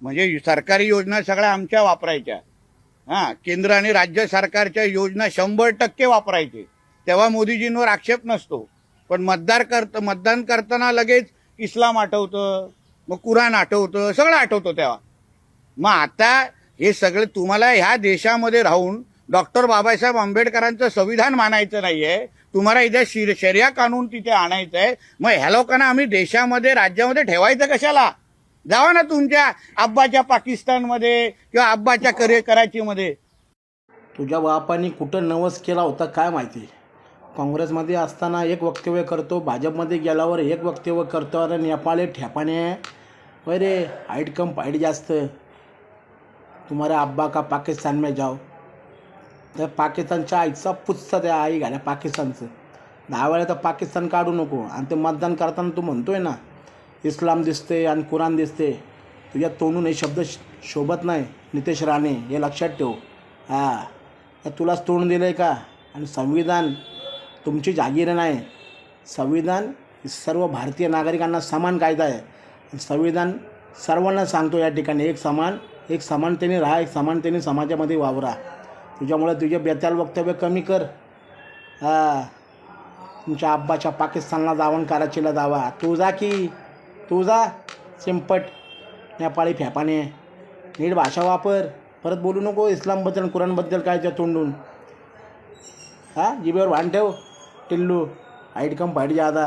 म्हणजे सरकारी योजना सगळ्या आमच्या वापरायच्या. हां, केंद्र आणि राज्य सरकारच्या योजना 100% वापरायचे. तेव्हा मोदीजींवर आक्षेप नसतो. पण मतदान करताना लगेच इस्लाम आठवतं, मग कुराण आठवतं, सगळं आठवतं तेव्हा. मग आता हे सगळे तुम्हाला ह्या देशामध्ये राहून डॉक्टर बाबासाहेब आंबेडकरांचं संविधान मानायचं नाहीये, तुम्हाला इथे शरिया कानून तिथे आणायचं आहे. मग ह्या लोकांना आम्ही देशामध्ये राज्यामध्ये ठेवायचं कशाला? जावा ना तुमच्या अब्बाच्या पाकिस्तानमध्ये किंवा अब्बाच्या कराचीमध्ये. तुझ्या बापाने कुठं नवस केला होता काय माहिती. काँग्रेसमध्ये असताना एक वक्तव्य करतो, भाजपमध्ये गेल्यावर एक वक्तव्य करतो. अरे नेपाळे ठेपाने होय रे, हाईट कम पाईट जास्त. तुम्हारे अब्बा का पाकिस्तान में जाओ. तर पाकिस्तानच्या आईचा पुच्चा त्या आई घाल्या पाकिस्तानचं. 10 वेळा तर पाकिस्तान काढू नको. आणि ते मतदान करताना तू म्हणतोय ना इस्लाम दिसते आणि कुराण दिसते, तुझ्या तोंडून हे शब्द शोभत नाही नितेश राणे, हे लक्षात ठेव. हां, तुलाच तोंड दिलं आहे का? आणि संविधान तुमची जागीर नाही. संविधान सर्व भारतीय नागरिकांना समान कायदा आहे. संविधान सर्वांना सांगतो या ठिकाणी एक समानतेने राहा, एक समानतेने समाजामध्ये वावरा. तुझ्यामुळे तुझे बेताल वक्तव्य कमी कर. तुमच्या अब्बाच्या पाकिस्तानला जावं, कराचीला जावा. तू जा चिंपट नेपाळी फेपाने. नीट भाषा वापर. परत बोलू नको इस्लामबद्दल कुराणबद्दल काय त्या तोंडून. जिभेवर भान ठेव टिल्लू. हाईट कम फाईट ज्यादा.